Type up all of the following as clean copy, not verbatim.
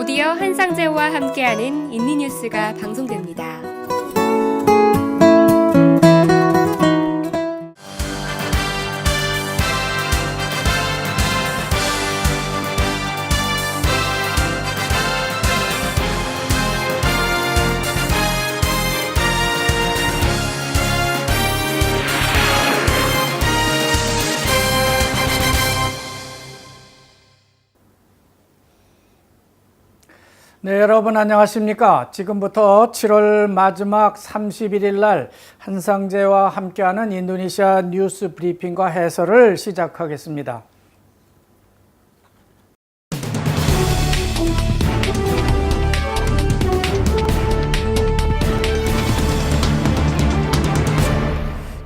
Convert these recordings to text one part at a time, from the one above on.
드디어 한상재와 함께하는 인리뉴스가 방송됩니다. 네, 여러분 안녕하십니까? 지금부터 7월 마지막 31일 날 한상재와 함께하는 인도네시아 뉴스 브리핑과 해설을 시작하겠습니다.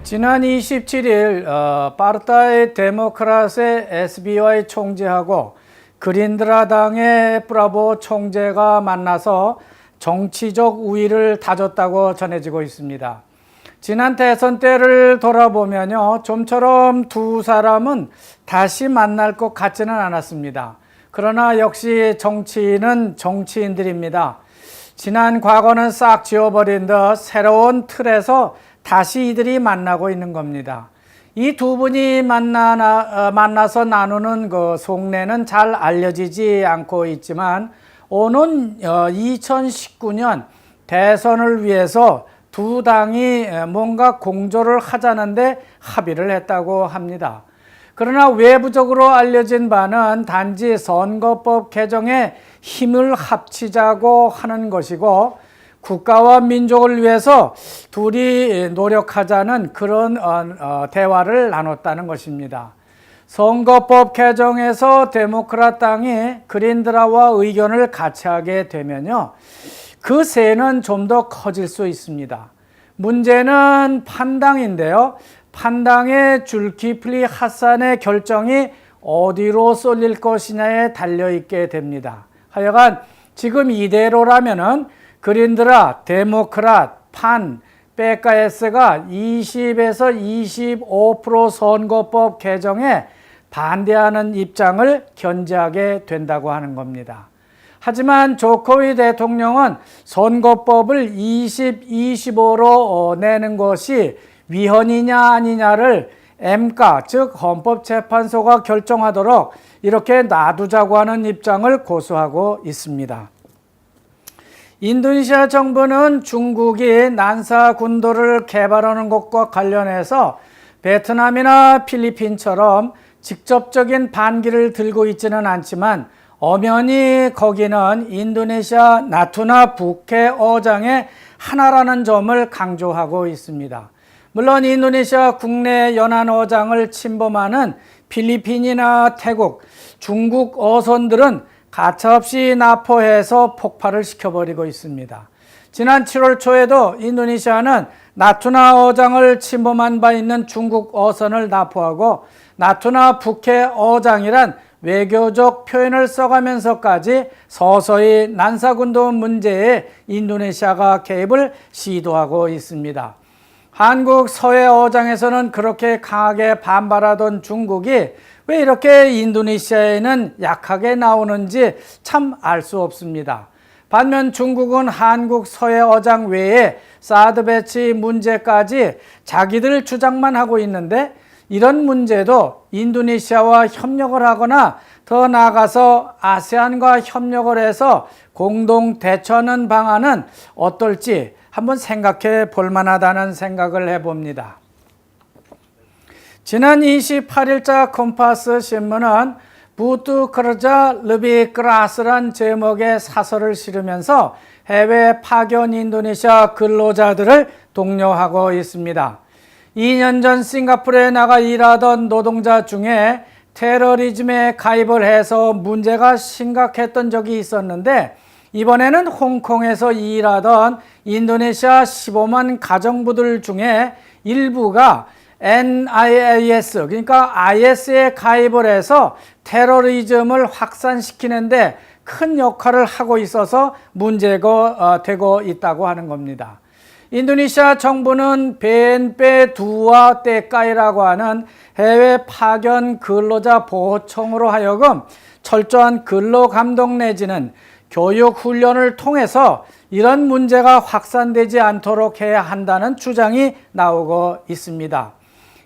지난 27일 파르타이 데모크라스의 SBY 총재하고 그린드라당의 브라보 총재가 만나서 정치적 우위를 다졌다고 전해지고 있습니다. 지난 대선 때를 돌아보면요, 좀처럼 두 사람은 다시 만날 것 같지는 않았습니다. 그러나 역시 정치인은 정치인들입니다. 지난 과거는 싹 지워버린 듯 새로운 틀에서 다시 이들이 만나고 있는 겁니다. 이 두 분이 만나서 나누는 그 속내는 잘 알려지지 않고 있지만 오는 2019년 대선을 위해서 두 당이 뭔가 공조를 하자는데 합의를 했다고 합니다. 그러나 외부적으로 알려진 바는 단지 선거법 개정에 힘을 합치자고 하는 것이고 국가와 민족을 위해서 둘이 노력하자는 그런 대화를 나눴다는 것입니다. 선거법 개정에서 데모크라 당이 그린드라와 의견을 같이 하게 되면요, 그 세는 좀 더 커질 수 있습니다. 문제는 판당인데요. 판당의 줄키플리 하산의 결정이 어디로 쏠릴 것이냐에 달려있게 됩니다. 하여간 지금 이대로라면은 그린드라, 데모크랏, 판, PKS가 20에서 25% 선거법 개정에 반대하는 입장을 견지하게 된다고 하는 겁니다. 하지만 조코위 대통령은 선거법을 20-25로 내는 것이 위헌이냐 아니냐를 엠카, 즉 헌법재판소가 결정하도록 이렇게 놔두자고 하는 입장을 고수하고 있습니다. 인도네시아 정부는 중국이 난사 군도를 개발하는 것과 관련해서 베트남이나 필리핀처럼 직접적인 반기를 들고 있지는 않지만 엄연히 거기는 인도네시아 나투나 북해 어장의 하나라는 점을 강조하고 있습니다. 물론 인도네시아 국내 연안 어장을 침범하는 필리핀이나 태국, 중국 어선들은 가차없이 납포해서 폭발을 시켜버리고 있습니다. 지난 7월 초에도 인도네시아는 나투나 어장을 침범한 바 있는 중국 어선을 납포하고 나투나 북해 어장이란 외교적 표현을 써가면서까지 서서히 난사군도 문제에 인도네시아가 개입을 시도하고 있습니다. 한국 서해 어장에서는 그렇게 강하게 반발하던 중국이 왜 이렇게 인도네시아에는 약하게 나오는지 참 알 수 없습니다. 반면 중국은 한국 서해 어장 외에 사드 배치 문제까지 자기들 주장만 하고 있는데 이런 문제도 인도네시아와 협력을 하거나 더 나아가서 아세안과 협력을 해서 공동 대처하는 방안은 어떨지 한번 생각해 볼 만하다는 생각을 해봅니다. 지난 28일자 컴파스 신문은 부투 크르자 르비크라스란 제목의 사설을 실으면서 해외 파견 인도네시아 근로자들을 독려하고 있습니다. 2년 전 싱가포르에 나가 일하던 노동자 중에 테러리즘에 가입을 해서 문제가 심각했던 적이 있었는데 이번에는 홍콩에서 일하던 인도네시아 15만 가정부들 중에 일부가 NIAS, 그러니까 IS에 가입을 해서 테러리즘을 확산시키는데 큰 역할을 하고 있어서 문제가 되고 있다고 하는 겁니다. 인도네시아 정부는 BNP 두아 떼까이라고 하는 해외 파견 근로자 보호청으로 하여금 철저한 근로 감독 내지는 교육 훈련을 통해서 이런 문제가 확산되지 않도록 해야 한다는 주장이 나오고 있습니다.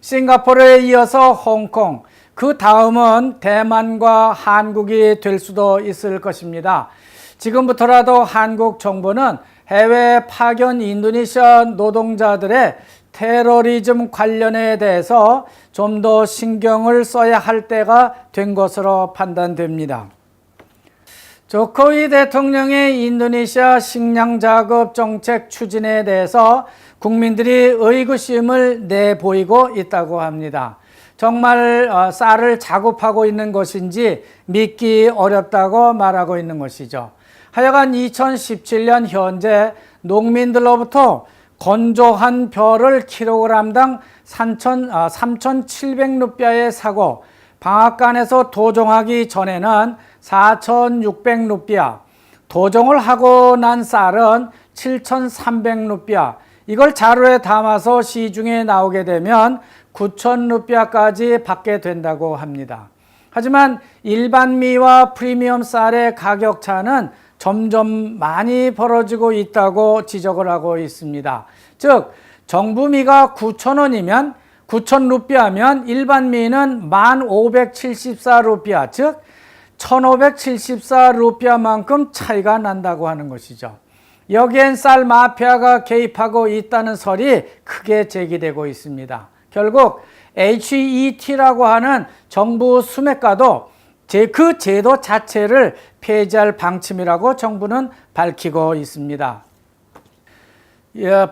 싱가포르에 이어서 홍콩, 그 다음은 대만과 한국이 될 수도 있을 것입니다. 지금부터라도 한국 정부는 해외 파견 인도네시아 노동자들의 테러리즘 관련에 대해서 좀 더 신경을 써야 할 때가 된 것으로 판단됩니다. 조코위 대통령의 인도네시아 식량 자급 정책 추진에 대해서 국민들이 의구심을 내보이고 있다고 합니다. 정말 쌀을 자급하고 있는 것인지 믿기 어렵다고 말하고 있는 것이죠. 하여간 2017년 현재 농민들로부터 건조한 벼를 킬로그램당 3,700루피아에 사고 방앗간에서 도종하기 전에는 4,600루피아, 도종을 하고 난 쌀은 7,300루피아, 이걸 자루에 담아서 시중에 나오게 되면 9,000루피아까지 받게 된다고 합니다. 하지만 일반 미와 프리미엄 쌀의 가격 차는 점점 많이 벌어지고 있다고 지적을 하고 있습니다. 즉 정부 미가 9,000원이면 9,000루피아면 일반 미는 1,574루피아, 즉 1,574루피아만큼 차이가 난다고 하는 것이죠. 여기엔 쌀 마피아가 개입하고 있다는 설이 크게 제기되고 있습니다. 결국 HET라고 하는 정부 수매가도 그 제도 자체를 폐지할 방침이라고 정부는 밝히고 있습니다.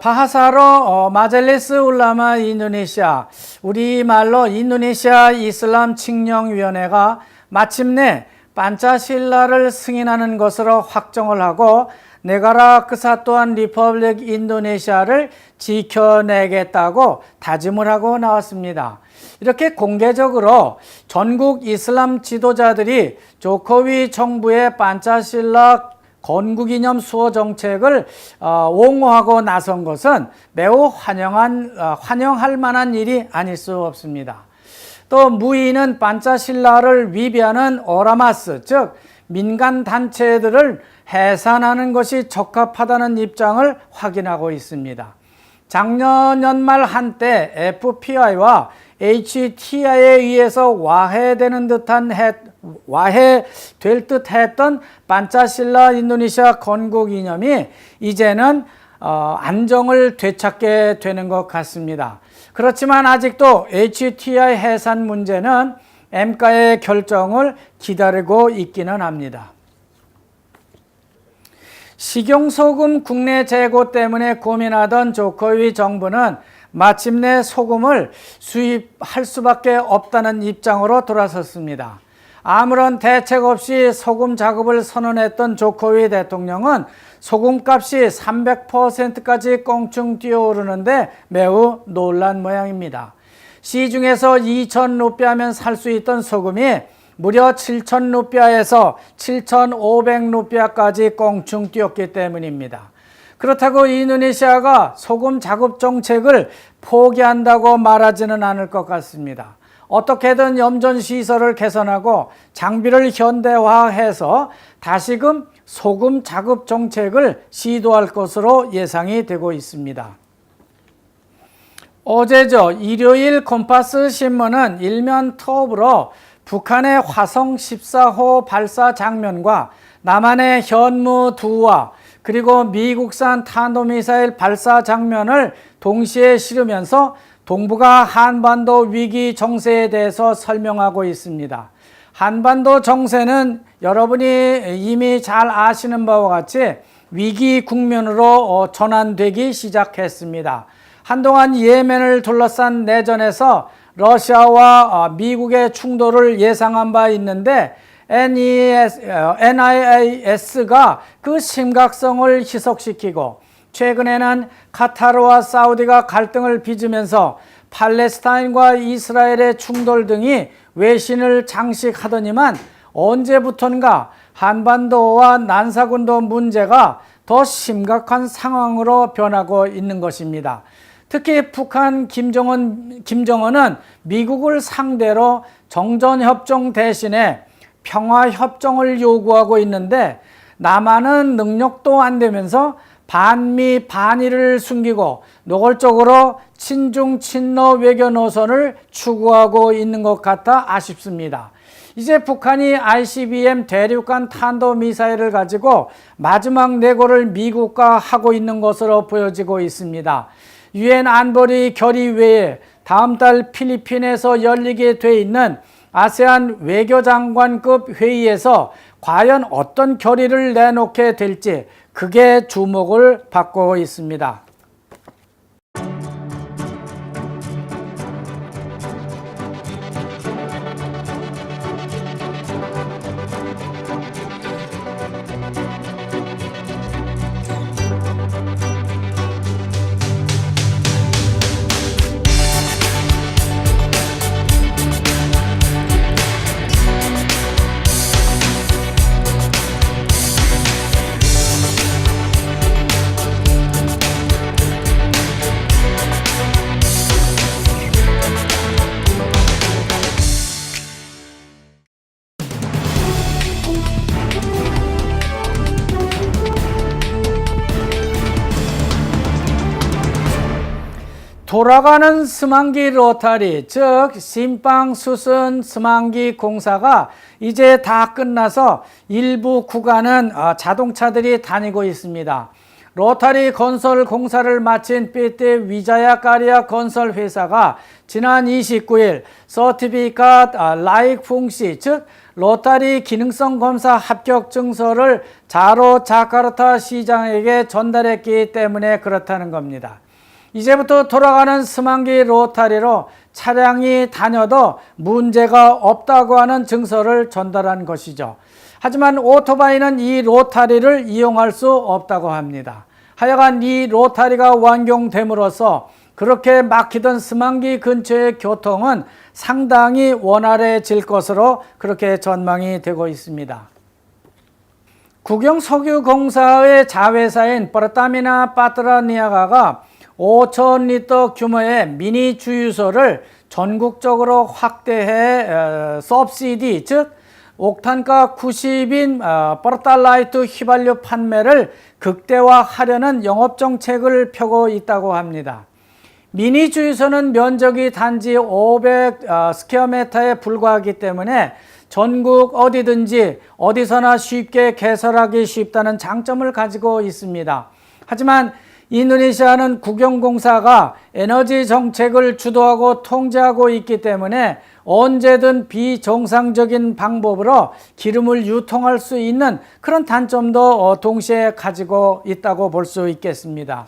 바하사로 마젤리스 울라마 인도네시아, 우리말로 인도네시아 이슬람 칙령위원회가 마침내 판차실라를 승인하는 것으로 확정을 하고 네가라 크사토안 리퍼블릭 인도네시아를 지켜내겠다고 다짐을 하고 나왔습니다. 이렇게 공개적으로 전국 이슬람 지도자들이 조코위 정부의 판차실라 건국이념 수호 정책을 옹호하고 나선 것은 매우 환영할 만한 일이 아닐 수 없습니다. 또 무인은 판차실라를 위배하는 오라마스, 즉 민간 단체들을 해산하는 것이 적합하다는 입장을 확인하고 있습니다. 작년 연말 한때 FPI와 HTI에 의해서 와해될 듯 했던 판차실라 인도네시아 건국 이념이 이제는 안정을 되찾게 되는 것 같습니다. 그렇지만 아직도 HTI 해산 문제는 엠카의 결정을 기다리고 있기는 합니다. 식용소금 국내 재고 때문에 고민하던 조코위 정부는 마침내 소금을 수입할 수밖에 없다는 입장으로 돌아섰습니다. 아무런 대책 없이 소금 자급을 선언했던 조코위 대통령은 소금값이 300%까지 껑충 뛰어오르는데 매우 놀란 모양입니다. 시중에서 2,000루피아면 살 수 있던 소금이 무려 7,000루피아에서 7,500루피아까지 껑충 뛰었기 때문입니다. 그렇다고 인도네시아가 소금 자급 정책을 포기한다고 말하지는 않을 것 같습니다. 어떻게든 염전 시설을 개선하고 장비를 현대화해서 다시금 소금 자급 정책을 시도할 것으로 예상이 되고 있습니다. 어제죠. 일요일 콤파스 신문은 일면 톱으로 북한의 화성 14호 발사 장면과 남한의 현무 2와 그리고 미국산 탄도미사일 발사 장면을 동시에 실으면서 동북아 한반도 위기 정세에 대해서 설명하고 있습니다. 한반도 정세는 여러분이 이미 잘 아시는 바와 같이 위기 국면으로 전환되기 시작했습니다. 한동안 예멘을 둘러싼 내전에서 러시아와 미국의 충돌을 예상한 바 있는데 NIAS가 그 심각성을 희석시키고 최근에는 카타르와 사우디가 갈등을 빚으면서 팔레스타인과 이스라엘의 충돌 등이 외신을 장식하더니만 언제부턴가 한반도와 난사군도 문제가 더 심각한 상황으로 변하고 있는 것입니다. 특히 북한 김정은은 미국을 상대로 정전협정 대신에 평화협정을 요구하고 있는데 남한은 능력도 안 되면서 반미 반일을 숨기고 노골적으로 친중 친러 외교 노선을 추구하고 있는 것 같아 아쉽습니다. 이제 북한이 ICBM 대륙간 탄도미사일을 가지고 마지막 내고를 미국과 하고 있는 것으로 보여지고 있습니다. 유엔 안보리 결의회에 다음 달 필리핀에서 열리게 돼 있는 아세안 외교장관급 회의에서 과연 어떤 결의를 내놓게 될지 그게 주목을 받고 있습니다. 돌아가는 스만기 로타리, 즉 신빵수선 스만기 공사가 이제 다 끝나서 일부 구간은 자동차들이 다니고 있습니다. 로타리 건설 공사를 마친 삐띠 위자야 까리아 건설 회사가 지난 29일 서티피카트 라이크 풍시, 즉 로타리 기능성 검사 합격 증서를 자로 자카르타 시장에게 전달했기 때문에 그렇다는 겁니다. 이제부터 돌아가는 스만기 로타리로 차량이 다녀도 문제가 없다고 하는 증서를 전달한 것이죠. 하지만 오토바이는 이 로타리를 이용할 수 없다고 합니다. 하여간 이 로타리가 완공됨으로써 그렇게 막히던 스만기 근처의 교통은 상당히 원활해질 것으로 그렇게 전망이 되고 있습니다. 국영석유공사의 자회사인 버타미나 파트라니아가가 5,000리터 규모의 미니 주유소를 전국적으로 확대해 서브시디, 즉 옥탄가 90인 버탈라이트 휘발유 판매를 극대화하려는 영업정책을 펴고 있다고 합니다. 미니 주유소는 면적이 단지 500 스퀘어미터에 불과하기 때문에 전국 어디든지 어디서나 쉽게 개설하기 쉽다는 장점을 가지고 있습니다. 하지만 인도네시아는 국영공사가 에너지 정책을 주도하고 통제하고 있기 때문에 언제든 비정상적인 방법으로 기름을 유통할 수 있는 그런 단점도 동시에 가지고 있다고 볼 수 있겠습니다.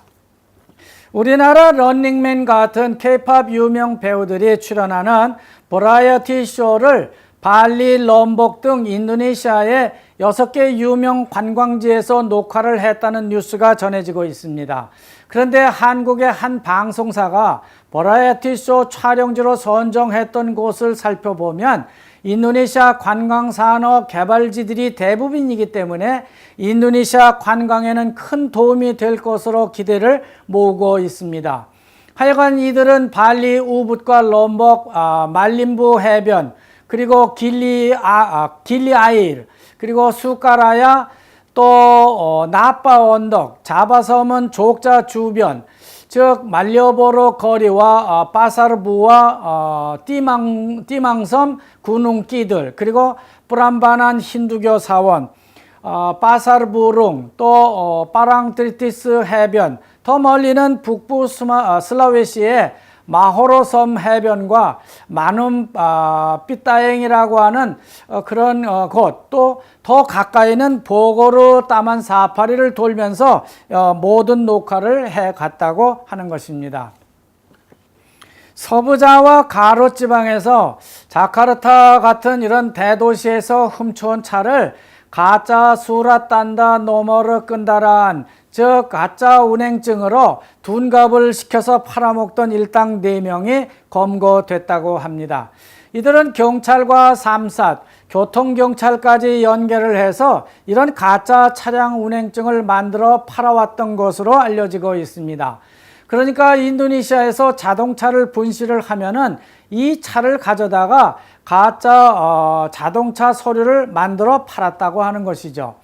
우리나라 런닝맨 같은 K-팝 유명 배우들이 출연하는 버라이어티 쇼를 발리, 럼복 등 인도네시아의 6개 유명 관광지에서 녹화를 했다는 뉴스가 전해지고 있습니다. 그런데 한국의 한 방송사가 버라이어티 쇼 촬영지로 선정했던 곳을 살펴보면 인도네시아 관광산업 개발지들이 대부분이기 때문에 인도네시아 관광에는 큰 도움이 될 것으로 기대를 모으고 있습니다. 하여간 이들은 발리 우붓과 럼복, 말림부 해변, 그리고 길리 아일, 그리고 수카라야, 또 나빠 언덕, 자바섬은 족자 주변, 즉 말려보로 거리와 파사르부와 띠망섬 군웅기들, 그리고 브람바난 힌두교 사원, 파사르부룽, 또 파랑트리티스 해변, 더 멀리는 북부 슬라웨시의 마호로 섬 해변과 마눔 삐따행이라고 하는 그런 곳, 또 더 가까이는 보고르 따만 사파리를 돌면서 모든 녹화를 해 갔다고 하는 것입니다. 서부자와 가로 지방에서 자카르타 같은 이런 대도시에서 훔쳐온 차를 가짜 수라딴다 노머르 끈다란, 즉 가짜 운행증으로 둔갑을 시켜서 팔아먹던 일당 4명이 검거됐다고 합니다. 이들은 경찰과 삼삿, 교통경찰까지 연결을 해서 이런 가짜 차량 운행증을 만들어 팔아왔던 것으로 알려지고 있습니다. 그러니까 인도네시아에서 자동차를 분실을 하면은 이 차를 가져다가 가짜 자동차 서류를 만들어 팔았다고 하는 것이죠.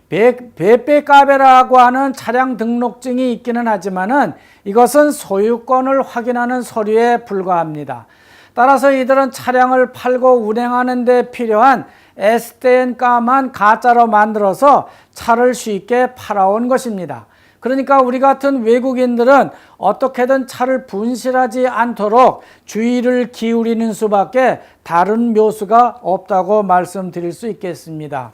베페카베라고 하는 차량 등록증이 있기는 하지만은 이것은 소유권을 확인하는 서류에 불과합니다. 따라서 이들은 차량을 팔고 운행하는 데 필요한 STN가만 가짜로 만들어서 차를 쉽게 팔아온 것입니다. 그러니까 우리 같은 외국인들은 어떻게든 차를 분실하지 않도록 주의를 기울이는 수밖에 다른 묘수가 없다고 말씀드릴 수 있겠습니다.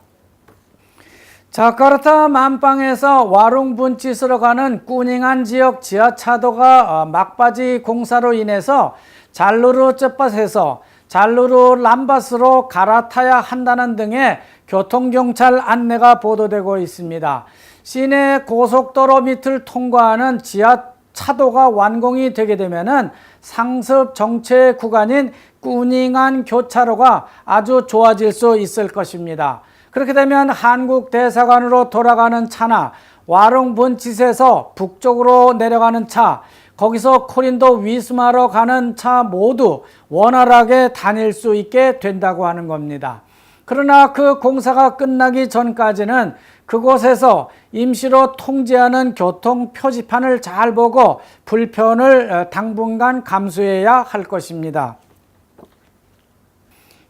자카르타 만방에서 와룽분치스로 가는 꾸닝한 지역 지하차도가 막바지 공사로 인해서 잘루르 쨉밭에서 잘루르 람바스로 갈아타야 한다는 등의 교통경찰 안내가 보도되고 있습니다. 시내 고속도로 밑을 통과하는 지하차도가 완공이 되게 되면은 상습 정체 구간인 꾸닝한 교차로가 아주 좋아질 수 있을 것입니다. 그렇게 되면 한국 대사관으로 돌아가는 차나 와룽분치스에서 북쪽으로 내려가는 차, 거기서 코린도 위스마로 가는 차 모두 원활하게 다닐 수 있게 된다고 하는 겁니다. 그러나 그 공사가 끝나기 전까지는 그곳에서 임시로 통제하는 교통 표지판을 잘 보고 불편을 당분간 감수해야 할 것입니다.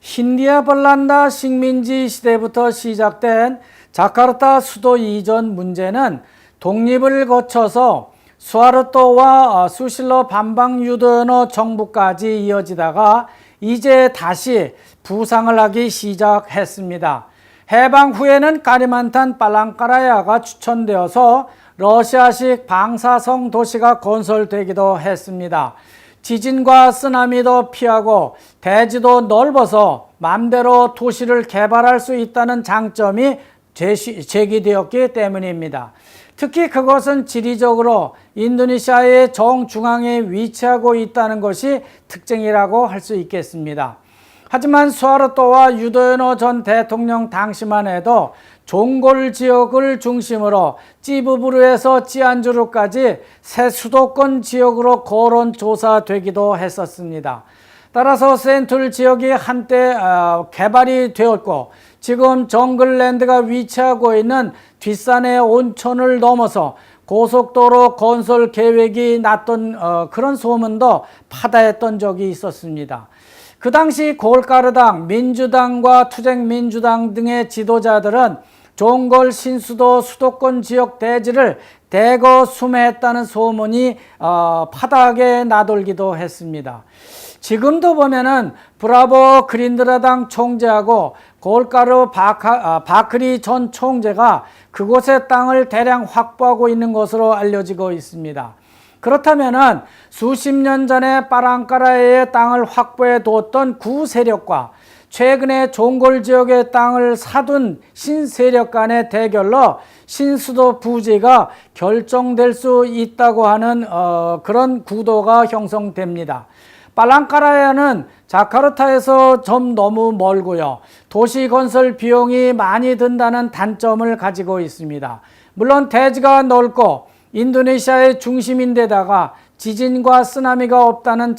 힌디아 벌란다 식민지 시대부터 시작된 자카르타 수도 이전 문제는 독립을 거쳐서 수하르토와 수실로 반방 유도연어 정부까지 이어지다가 이제 다시 부상을 하기 시작했습니다. 해방 후에는 까리만탄 팔랑카라야가 추천되어서 러시아식 방사성 도시가 건설되기도 했습니다. 지진과 쓰나미도 피하고 대지도 넓어서 맘대로 도시를 개발할 수 있다는 장점이 제기되었기 때문입니다. 특히 그것은 지리적으로 인도네시아의 정중앙에 위치하고 있다는 것이 특징이라고 할 수 있겠습니다. 하지만 수하르토와 유도연호 전 대통령 당시만 해도 종골 지역을 중심으로 찌부부르에서 찌안주르까지 새 수도권 지역으로 거론 조사되기도 했었습니다. 따라서 센툴 지역이 한때 개발이 되었고 지금 정글랜드가 위치하고 있는 뒷산의 온천을 넘어서 고속도로 건설 계획이 났던 그런 소문도 파다했던 적이 있었습니다. 그 당시 골가르당, 민주당과 투쟁민주당 등의 지도자들은 종골 신수도 수도권 지역 대지를 대거 수매했다는 소문이 파다하게 나돌기도 했습니다. 지금도 보면은 브라보 그린드라당 총재하고 골가르 바크리 전 총재가 그곳의 땅을 대량 확보하고 있는 것으로 알려지고 있습니다. 그렇다면은 수십 년 전에 빠랑까라의 땅을 확보해 두었던 구세력과 최근에 종골 지역의 땅을 사둔 신세력 간의 대결로 신수도 부지가 결정될 수 있다고 하는 그런 구도가 형성됩니다. 팔랑카라야는 자카르타에서 좀 너무 멀고요. 도시 건설 비용이 많이 든다는 단점을 가지고 있습니다. 물론 대지가 넓고 인도네시아의 중심인데다가 지진과 쓰나미가 없다는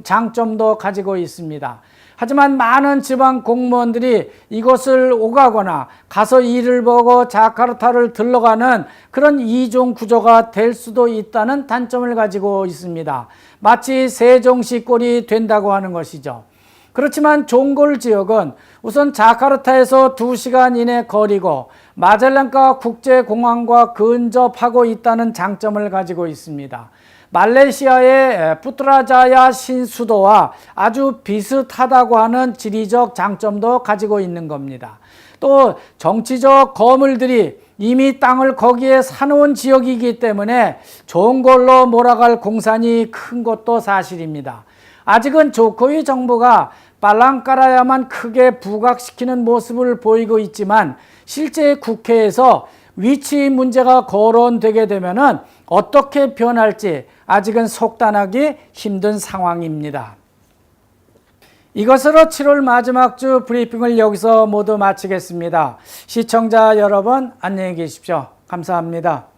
장점도 가지고 있습니다. 하지만 많은 지방 공무원들이 이곳을 오가거나 가서 일을 보고 자카르타를 들러가는 그런 이종 구조가 될 수도 있다는 단점을 가지고 있습니다. 마치 세종시꼴이 된다고 하는 것이죠. 그렇지만 종골 지역은 우선 자카르타에서 2시간 이내 거리고 마젤란카 국제공항과 근접하고 있다는 장점을 가지고 있습니다. 말레이시아의 푸트라자야 신수도와 아주 비슷하다고 하는 지리적 장점도 가지고 있는 겁니다. 또 정치적 거물들이 이미 땅을 거기에 사놓은 지역이기 때문에 좋은 걸로 몰아갈 공산이 큰 것도 사실입니다. 아직은 조코위 정부가 팔랑까라야만 크게 부각시키는 모습을 보이고 있지만 실제 국회에서 위치 문제가 거론되게 되면은 어떻게 변할지 아직은 속단하기 힘든 상황입니다. 이것으로 7월 마지막 주 브리핑을 여기서 모두 마치겠습니다. 시청자 여러분 안녕히 계십시오. 감사합니다.